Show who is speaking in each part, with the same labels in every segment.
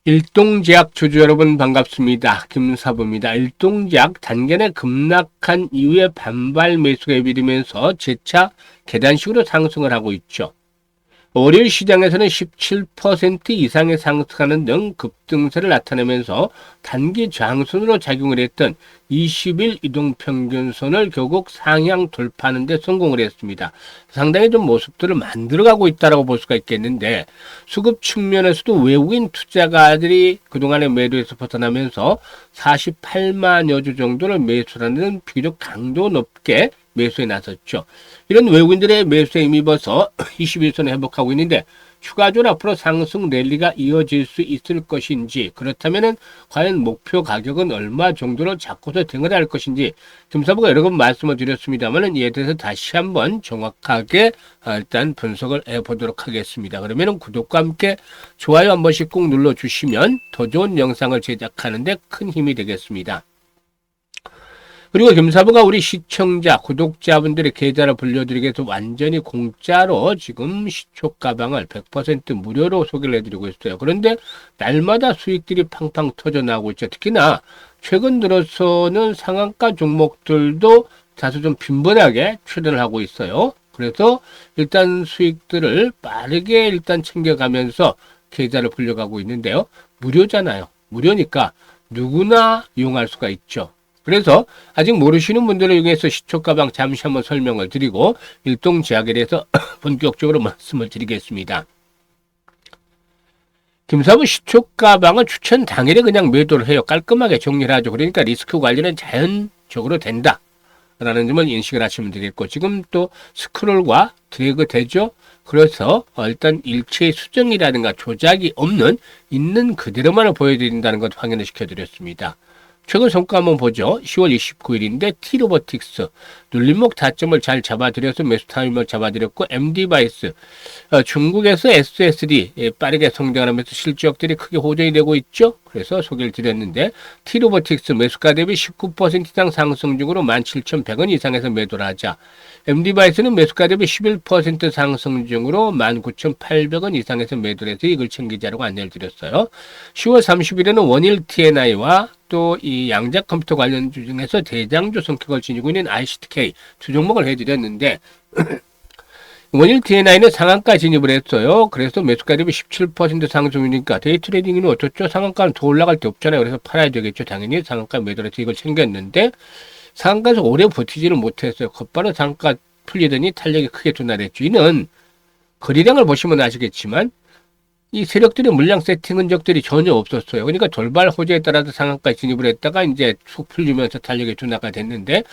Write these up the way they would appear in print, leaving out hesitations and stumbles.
Speaker 1: 일동제약 주주 여러분 반갑습니다. 김사부입니다. 일동제약 단기간에 급락한 이후에 반발 매수가 이루면서 재차 계단식으로 상승을 하고 있죠. 월요일 시장에서는 17% 이상의 상승하는 등 급등세를 나타내면서 단기 저항선으로 작용을 했던 20일 이동평균선을 결국 상향 돌파하는 데 성공을 했습니다. 상당히 좀 모습들을 만들어가고 있다고 볼 수가 있겠는데, 수급 측면에서도 외국인 투자가들이 그동안의 매도에서 벗어나면서 48만여 주 정도를 매수하는 비교적 강도 높게 매수에 나섰죠. 이런 외국인들의 매수에 힘입어서 21선을 회복하고 있는데, 추가적으로 앞으로 상승 랠리가 이어질 수 있을 것인지, 그렇다면 과연 목표 가격은 얼마 정도로 잡고서 등을 것인지 김사부가 여러 번 말씀을 드렸습니다만, 이에 대해서 다시 한번 정확하게 일단 분석을 해보도록 하겠습니다. 그러면 구독과 함께 좋아요 한 번씩 꼭 눌러주시면 더 좋은 영상을 제작하는 데 큰 힘이 되겠습니다. 그리고 김사부가 우리 시청자, 구독자분들의 계좌를 불려드리기 위해서 완전히 공짜로 지금 시초 가방을 100% 무료로 소개를 해드리고 있어요. 그런데 날마다 수익들이 팡팡 터져 나오고 있죠. 특히나 최근 들어서는 상한가 종목들도 다소 좀 빈번하게 출연을 하고 있어요. 그래서 일단 수익들을 빠르게 일단 챙겨가면서 계좌를 불려가고 있는데요. 무료잖아요. 무료니까 누구나 이용할 수가 있죠. 그래서 아직 모르시는 분들을 위해서 시초가방 잠시 한번 설명을 드리고 일동제약에 대해서 본격적으로 말씀을 드리겠습니다. 김사부 시초가방은 추천 당일에 그냥 매도를 해요. 깔끔하게 정리를 하죠. 그러니까 리스크 관리는 자연적으로 된다 라는 점을 인식을 하시면 되겠고, 지금 또 스크롤과 드래그 되죠. 그래서 일단 일체의 수정이라든가 조작이 없는 있는 그대로만을 보여드린다는 것 확인을 시켜드렸습니다. 최근 성과 한번 보죠. 10월 29일인데 T로보틱스 눌림목 타점을 잘 잡아드려서 매수 타임을 잡아드렸고, MD바이스 중국에서 SSD 빠르게 성장하면서 실적들이 크게 호전이 되고 있죠. 그래서 소개를 드렸는데, T로보틱스 매수가 대비 19% 이상 상승 중으로 17,100원 이상에서 매도를 하자. MD바이스는 매수가 대비 11% 상승 중으로 19,800원 이상에서 매도를 해서 이걸 챙기자라고 안내를 드렸어요. 10월 30일에는 원일 TNI와 또 이 양자 컴퓨터 관련주 중에서 대장주 성격을 지니고 있는 ICTK 두 종목을 해드렸는데, 원일 TNI는 상한가 진입을 했어요. 그래서 매수가 대비 17% 상승이니까 데이 트레이딩은 어떻죠? 상한가는 더 올라갈 데 없잖아요. 그래서 팔아야 되겠죠. 당연히 상한가 매도를 해서 이걸 챙겼는데, 상한가에서 오래 버티지를 못했어요. 곧바로 상한가 풀리더니 탄력이 크게 둔화됐죠. 이는 거래량을 보시면 아시겠지만 이 세력들의 물량 세팅 흔적들이 전혀 없었어요. 그러니까 돌발 호재에 따라서 상한가에 진입을 했다가 이제 쑥 풀리면서 탄력이 둔화가 됐는데,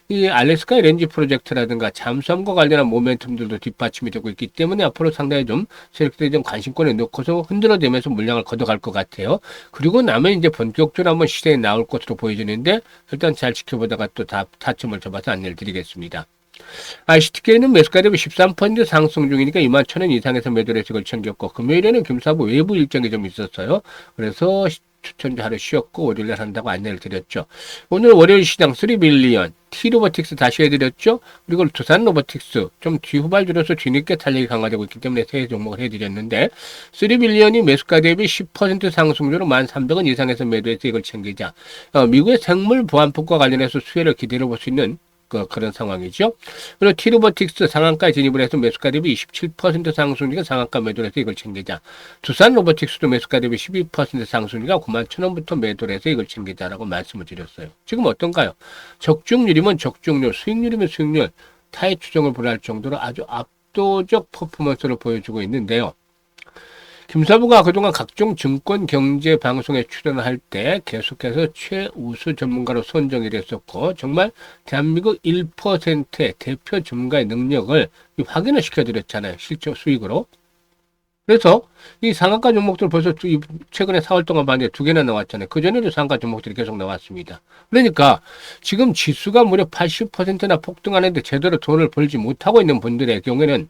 Speaker 1: 이 알래스카 LNG 프로젝트라든가 잠수함과 관련한 모멘텀들도 뒷받침이 되고 있기 때문에 앞으로 상당히 좀 세력들이 좀 관심권에 넣고서 흔들어대면서 물량을 걷어갈 것 같아요. 그리고 나면 이제 본격적으로 한번 시세에 나올 것으로 보여지는데, 일단 잘 지켜보다가 또 타점을 잡아서 안내를 드리겠습니다. ICTK는 매수가 대비 13% 상승 중이니까 21,000원 이상에서 매도를 해서 이걸 챙겼고, 금요일에는 김사부 외부 일정이 좀 있었어요. 그래서 추천주 하루 쉬었고 월요일날 한다고 안내를 드렸죠. 오늘 월요일 시장 3빌리언 T로보틱스 다시 해드렸죠. 그리고 두산로보틱스 좀 뒤후발 줄여서 뒤늦게 탄력이 강화되고 있기 때문에 세 종목을 해드렸는데, 3빌리언이 매수가 대비 10% 상승률로 1,300원 이상에서 매도해서 이걸 챙기자. 미국의 생물 보안법과 관련해서 수혜를 기대해 볼 수 있는 그런 상황이죠. 그리고 T로보틱스 상한가에 진입을 해서 매수가 대비 27% 상승률과 상한가 매도를 해서 이걸 챙기자. 두산로보틱스도 매수가 대비 12% 상승률과 91,000원부터 매도를 해서 이걸 챙기자라고 말씀을 드렸어요. 지금 어떤가요? 적중률이면 적중률, 수익률이면 수익률, 타의 추정을 불허할 정도로 아주 압도적 퍼포먼스를 보여주고 있는데요. 김사부가 그동안 각종 증권 경제 방송에 출연할 때 계속해서 최우수 전문가로 선정이 됐었고, 정말 대한민국 1%의 대표 전문가의 능력을 확인을 시켜드렸잖아요. 실적 수익으로. 그래서 이 상한가 종목들 벌써 최근에 4월 동안 봤는데 2개나 나왔잖아요. 그전에도 상한가 종목들이 계속 나왔습니다. 그러니까 지금 지수가 무려 80%나 폭등하는데 제대로 돈을 벌지 못하고 있는 분들의 경우에는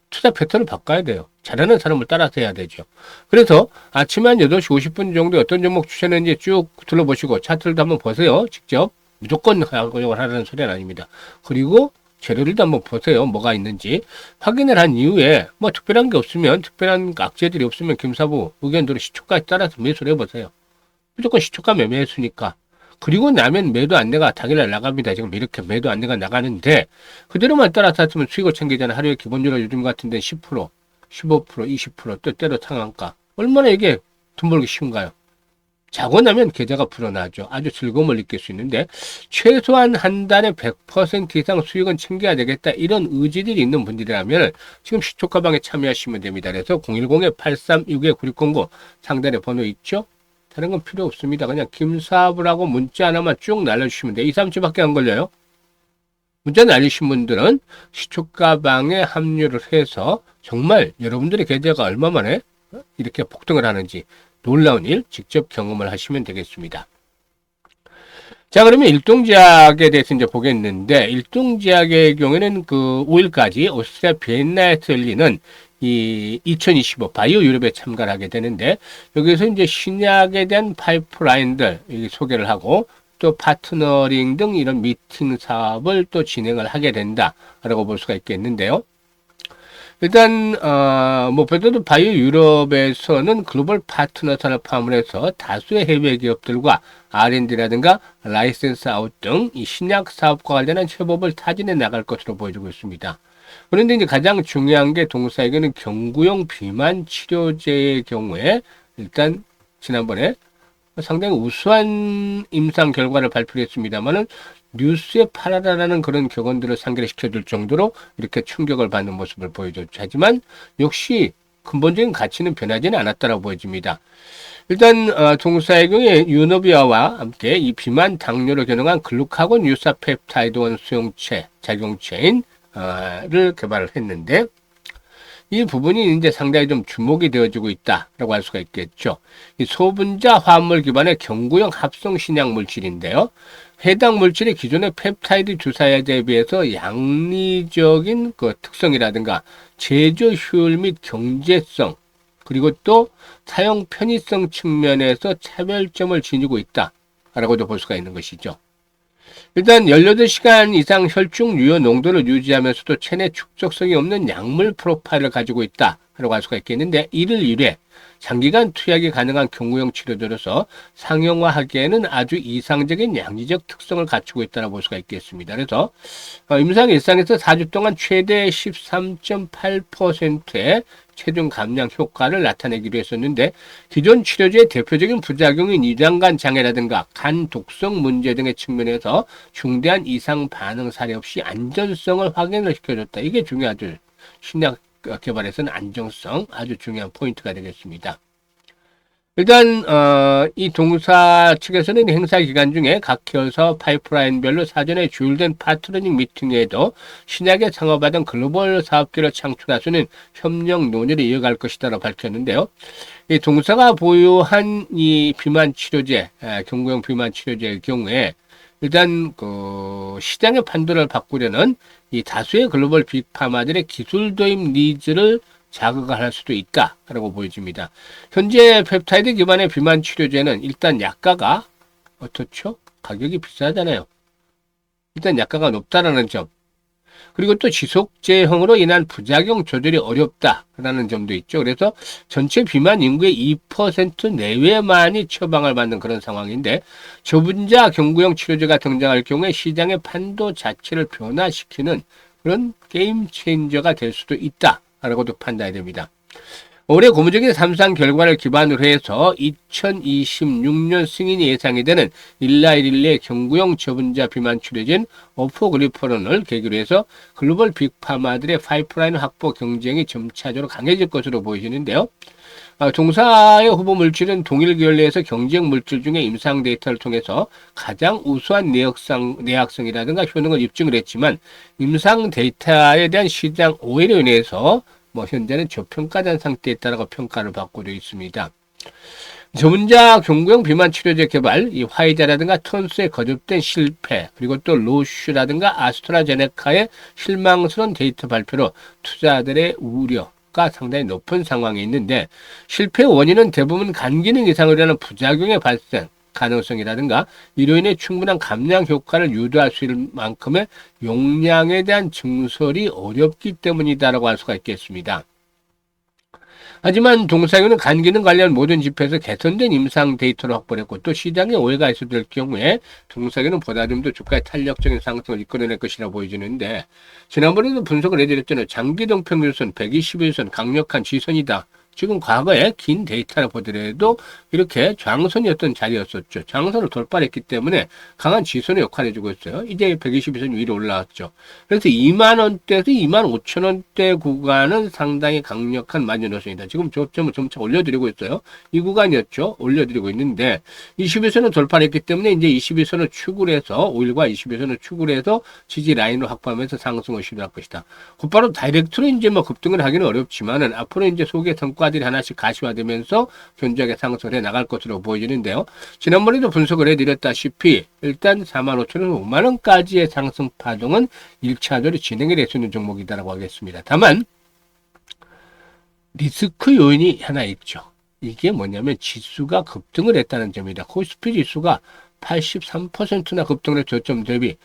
Speaker 1: 투자 패턴을 바꿔야 돼요. 잘하는 사람을 따라서 해야 되죠. 그래서 아침에 한 8시 50분 정도에 어떤 종목 추천했는지 쭉 둘러보시고 차트를 한번 보세요. 직접. 무조건 가격을 하라는 소리는 아닙니다. 그리고 재료들도 한번 보세요. 뭐가 있는지. 확인을 한 이후에 뭐 특별한 게 없으면, 특별한 악재들이 없으면 김사부 의견대로 시초가에 따라서 매수를 해보세요. 무조건 시초가 매매했으니까. 그리고 나면 매도 안내가 당일날 나갑니다. 지금 이렇게 매도 안내가 나가는데 그대로만 따라서 하면 수익을 챙기잖아요. 하루에 기본적으로 요즘 같은 데는 10%, 15%, 20%또 때로 상한가. 얼마나 이게 돈 벌기 쉬운가요? 자고 나면 계좌가 불어나죠. 아주 즐거움을 느낄 수 있는데 최소한 한 달에 100% 이상 수익은 챙겨야 되겠다. 이런 의지들이 있는 분들이라면 지금 시초가방에 참여하시면 됩니다. 그래서 010-836-9609 상단에 번호 있죠? 다른 건 필요 없습니다. 그냥 김사부라고 문자 하나만 쭉 날려주시면 돼요. 2, 3주밖에 안 걸려요. 문자 날리신 분들은 시초가방에 합류를 해서 정말 여러분들의 계좌가 얼마 만에 이렇게 폭등을 하는지 놀라운 일 직접 경험을 하시면 되겠습니다. 자, 그러면 일동제약에 대해서 이제 보겠는데, 일동제약의 경우에는 그 5일까지 오스트리아 비엔나에서 열리는 이 2025 바이오 유럽에 참가를 하게 되는데, 여기서 이제 신약에 대한 파이프라인들 소개를 하고, 또 파트너링 등 이런 미팅 사업을 또 진행을 하게 된다라고 볼 수가 있겠는데요. 일단 무엇보다도 바이오 유럽에서는 글로벌 파트너사를 포함을 해서 다수의 해외 기업들과 R&D라든가 라이센스 아웃 등 이 신약 사업과 관련한 협업을 타진해 나갈 것으로 보여지고 있습니다. 그런데 이제 가장 중요한 게 동사에게는 경구용 비만 치료제의 경우에 일단 지난번에 상당히 우수한 임상 결과를 발표했습니다만은 뉴스에 팔아라라는 그런 격언들을 상기를 시켜줄 정도로 이렇게 충격을 받는 모습을 보여줬죠. 하지만 역시 근본적인 가치는 변하지는 않았다고 보여집니다. 일단 동사의 경우에 유노비아와 함께 이 비만 당뇨로 겨냥한 글루카곤 유사 펩타이드원 수용체 작용체인 를 개발을 했는데 이 부분이 이제 상당히 좀 주목이 되어지고 있다라고 할 수가 있겠죠. 이 소분자 화합물 기반의 경구용 합성 신약 물질인데요. 해당 물질이 기존의 펩타이드 주사제에 비해서 양리적인 그 특성이라든가 제조 효율 및 경제성 그리고 또 사용 편의성 측면에서 차별점을 지니고 있다라고도 볼 수가 있는 것이죠. 일단 18시간 이상 혈중 유효 농도를 유지하면서도 체내 축적성이 없는 약물 프로파일을 가지고 있다라고 할 수가 있겠는데 이를 이래 장기간 투약이 가능한 경구용 치료제로서 상용화하기에는 아주 이상적인 양리적 특성을 갖추고 있다고 볼 수가 있겠습니다. 그래서 임상 일상에서 4주 동안 최대 13.8%의 체중 감량 효과를 나타내기로 했었는데 기존 치료제의 대표적인 부작용인 위장관 장애라든가 간 독성 문제 등의 측면에서 중대한 이상 반응 사례 없이 안전성을 확인을 시켜줬다. 이게 중요하죠. 신약 개발에서는 안정성 아주 중요한 포인트가 되겠습니다. 일단 이 동사 측에서는 행사 기간 중에 각 계열사 파이프라인별로 사전에 조율된 파트너링 미팅에도 신약에 상호받은 글로벌 사업계를 창출할 수 있는 협력 논의를 이어갈 것이다라고 밝혔는데요. 이 동사가 보유한 이 비만 치료제, 경구용 비만 치료제의 경우에 일단 그 시장의 판도를 바꾸려는 이 다수의 글로벌 빅파마들의 기술 도입 니즈를 자극을 할 수도 있다라고 보여집니다. 현재 펩타이드 기반의 비만 치료제는 일단 약가가 어떻죠? 가격이 비싸잖아요. 일단 약가가 높다라는 점. 그리고 또 지속제형으로 인한 부작용 조절이 어렵다라는 점도 있죠. 그래서 전체 비만 인구의 2% 내외만이 처방을 받는 그런 상황인데 저분자 경구용 치료제가 등장할 경우에 시장의 판도 자체를 변화시키는 그런 게임 체인저가 될 수도 있다라고도 판단이 됩니다. 올해 고무적인 3상 결과를 기반으로 해서 2026년 승인이 예상이 되는 일라이릴레 경구용 저분자 비만 치료제인 어포글리퍼론을 계기로 해서 글로벌 빅파마들의 파이프라인 확보 경쟁이 점차적으로 강해질 것으로 보이시는데요. 동사의 후보 물질은 동일 계열 내에서 경쟁 물질 중에 임상 데이터를 통해서 가장 우수한 내약성이라든가 효능을 입증을 했지만 임상 데이터에 대한 시장 오해로 인해서 현재는 저평가된 상태에 있다라고 평가를 받고 되어 있습니다. 저분자 경구용 비만 치료제 개발, 이 화이자라든가 턴스에 거듭된 실패, 그리고 또 로슈라든가 아스트라제네카의 실망스러운 데이터 발표로 투자들의 우려가 상당히 높은 상황에 있는데 실패 원인은 대부분 간 기능 이상을 하는 부작용의 발생, 가능성이라든가 이로 인해 충분한 감량 효과를 유도할 수 있을 만큼의 용량에 대한 증설이 어렵기 때문이다라고 할 수가 있겠습니다. 하지만 동사교는 간 기능 관련 모든 지표에서 개선된 임상 데이터를 확보했고 또 시장에 오해가 있었을 경우에 동사교는 보다 좀 더 주가의 탄력적인 상승을 이끌어낼 것이라 보여지는데 지난번에도 분석을 해드렸잖아요. 장기동 평균선 121선 강력한 지선이다. 지금 과거에 긴 데이터를 보더라도 이렇게 저항선이었던 자리였었죠. 저항선을 돌파했기 때문에 강한 지선의 역할을 해주고 있어요. 이제 122선 위로 올라왔죠. 그래서 2만 원대에서 2만 5천 원대 구간은 상당히 강력한 만년호선이다. 지금 저점을 점차 올려드리고 있어요. 이 구간이었죠. 올려드리고 있는데 21선을 돌파했기 때문에 이제 21선을 축을 해서 5일과 21선을 축을 해서 지지 라인을 확보하면서 상승을 시도할 것이다. 곧바로 다이렉트로 이제 뭐 급등을 하기는 어렵지만은 앞으로 이제 소개 성과들이 하나씩 가시화되면서 견조하게 상승을 해 나갈 것으로 보여지는데요. 지난번에도 분석을 해드렸다시피 일단 45,000원, 5만원까지의 상승 파동은 1차적으로 진행이 될 수 있는 종목이다라고 하겠습니다. 다만 리스크 요인이 하나 있죠. 이게 뭐냐면 지수가 급등을 했다는 점이다. 코스피 지수가 83%나 급등을 해 저점 대비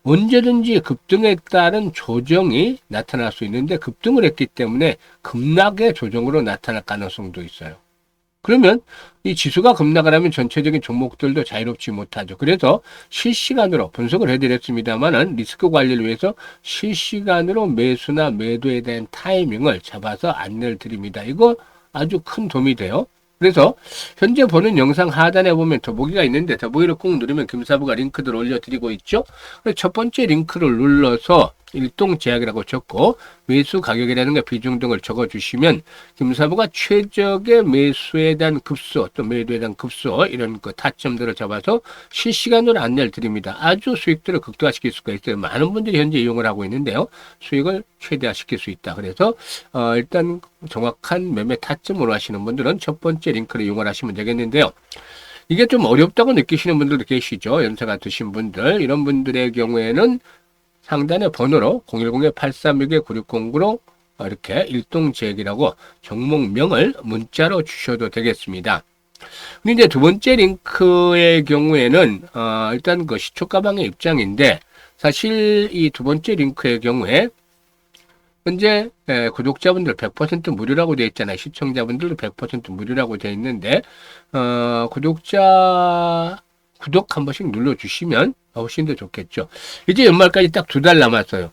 Speaker 1: 언제든지 급등에 따른 조정이 나타날 수 있는데 급등을 했기 때문에 급락의 조정으로 나타날 가능성도 있어요. 그러면 이 지수가 급락을 하면 전체적인 종목들도 자유롭지 못하죠. 그래서 실시간으로 분석을 해드렸습니다만은 리스크 관리를 위해서 실시간으로 매수나 매도에 대한 타이밍을 잡아서 안내를 드립니다. 이거 아주 큰 도움이 돼요. 그래서 현재 보는 영상 하단에 보면 더보기가 있는데 더보기를 꾹 누르면 금사부가 링크들을 올려드리고 있죠. 그래서 첫 번째 링크를 눌러서 일동제약이라고 적고 매수 가격이라든가 비중 등을 적어주시면 김사부가 최적의 매수에 대한 급소 또 매도에 대한 급소 이런 그 타점들을 잡아서 실시간으로 안내를 드립니다. 아주 수익들을 극대화시킬 수가 있어요. 많은 분들이 현재 이용을 하고 있는데요. 수익을 최대화시킬 수 있다. 그래서 일단 정확한 매매 타점으로 하시는 분들은 첫 번째 링크를 이용을 하시면 되겠는데요. 이게 좀 어렵다고 느끼시는 분들도 계시죠. 연세가 드신 분들 이런 분들의 경우에는 상단의 번호로 010-836-9609로 이렇게 일동제약이라고 종목명을 문자로 주셔도 되겠습니다. 근데 이제 두 번째 링크의 경우에는 일단 그 시초가방의 입장인데 사실 이 두 번째 링크의 경우에 현재 구독자분들 100% 무료라고 되어 있잖아요. 시청자분들도 100% 무료라고 되어 있는데 구독 한 번씩 눌러주시면 훨씬 더 좋겠죠. 이제 연말까지 딱 2달 남았어요.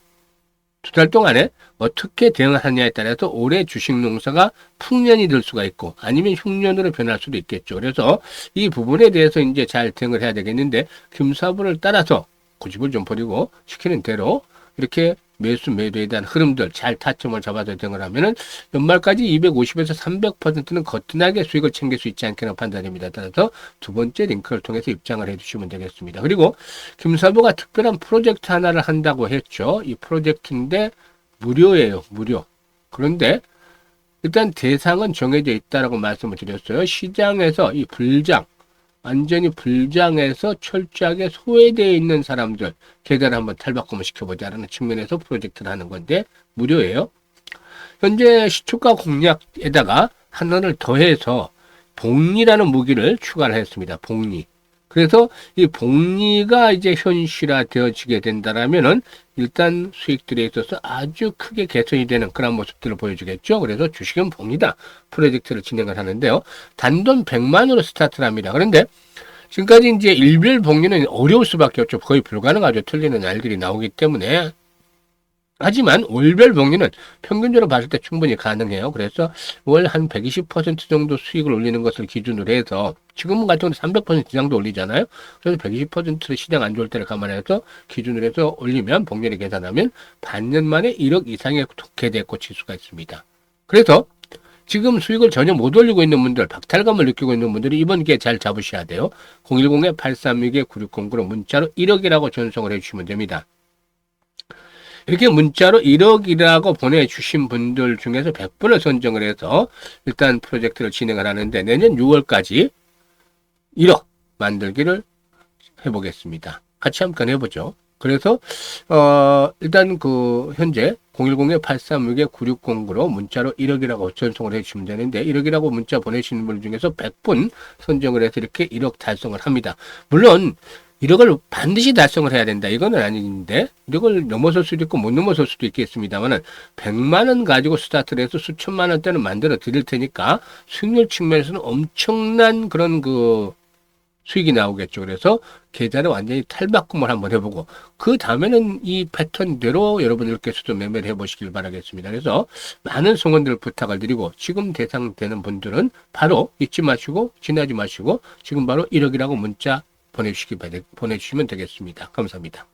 Speaker 1: 2달 동안에 어떻게 대응하느냐에 따라서 올해 주식 농사가 풍년이 될 수가 있고 아니면 흉년으로 변할 수도 있겠죠. 그래서 이 부분에 대해서 이제 잘 대응을 해야 되겠는데 김사부를 따라서 고집을 좀 버리고 시키는 대로 이렇게 매수 매도에 대한 흐름들 잘 타점을 잡아서 대응을 하면은 연말까지 250에서 300%는 거뜬하게 수익을 챙길 수 있지 않겠나 판단입니다. 따라서 두 번째 링크를 통해서 입장을 해주시면 되겠습니다. 그리고 김사부가 특별한 프로젝트 하나를 한다고 했죠. 이 프로젝트인데 무료예요. 무료. 그런데 일단 대상은 정해져 있다라고 말씀을 드렸어요. 시장에서 이 불장 완전히 불장해서 철저하게 소외되어 있는 사람들 계좌를 한번 탈바꿈을 시켜보자라는 측면에서 프로젝트를 하는 건데 무료예요. 현재 시초가 공략에다가 하나를 더해서 복리라는 무기를 추가를 했습니다. 복리. 그래서 이 복리가 이제 현실화되어지게 된다라면은 일단 수익들에 있어서 아주 크게 개선이 되는 그런 모습들을 보여주겠죠. 그래서 주식은 복리다 프로젝트를 진행을 하는데요. 단돈 100만으로 스타트를 합니다. 그런데 지금까지 이제 일별 복리는 어려울 수밖에 없죠. 거의 불가능하죠. 틀리는 날들이 나오기 때문에. 하지만 월별 복리는 평균적으로 봤을 때 충분히 가능해요. 그래서 월 한 120% 정도 수익을 올리는 것을 기준으로 해서 지금은 같은 경우는 300% 이상도 올리잖아요. 그래서 120%를 시장 안 좋을 때를 감안해서 기준으로 해서 올리면 복리를 계산하면 반년 만에 1억 이상의 개대에 꽂힐 수가 있습니다. 그래서 지금 수익을 전혀 못 올리고 있는 분들, 박탈감을 느끼고 있는 분들이 이번 기회 잘 잡으셔야 돼요. 010-836-9609로 문자로 1억이라고 전송을 해주시면 됩니다. 이렇게 문자로 1억이라고 보내주신 분들 중에서 100분을 선정을 해서 일단 프로젝트를 진행을 하는데 내년 6월까지 1억 만들기를 해보겠습니다. 같이 한번 해보죠. 그래서 일단 그 현재 010-836-9609로 문자로 1억이라고 전송을 해주시면 되는데 1억이라고 문자 보내시는 분 중에서 100분 선정을 해서 이렇게 1억 달성을 합니다. 물론 1억을 반드시 달성을 해야 된다. 이거는 아닌데 1억을 넘어설 수도 있고 못 넘어설 수도 있겠습니다만은 100만 원 가지고 스타트를 해서 수천만 원대는 만들어 드릴 테니까 수익률 측면에서는 엄청난 그런 그 수익이 나오겠죠. 그래서 계좌를 완전히 탈바꿈을 한번 해보고 그 다음에는 이 패턴대로 여러분들께서도 매매를 해보시길 바라겠습니다. 그래서 많은 성원들 부탁을 드리고 지금 대상되는 분들은 바로 잊지 마시고 지나지 마시고 지금 바로 1억이라고 문자 보내주시면 되겠습니다. 감사합니다.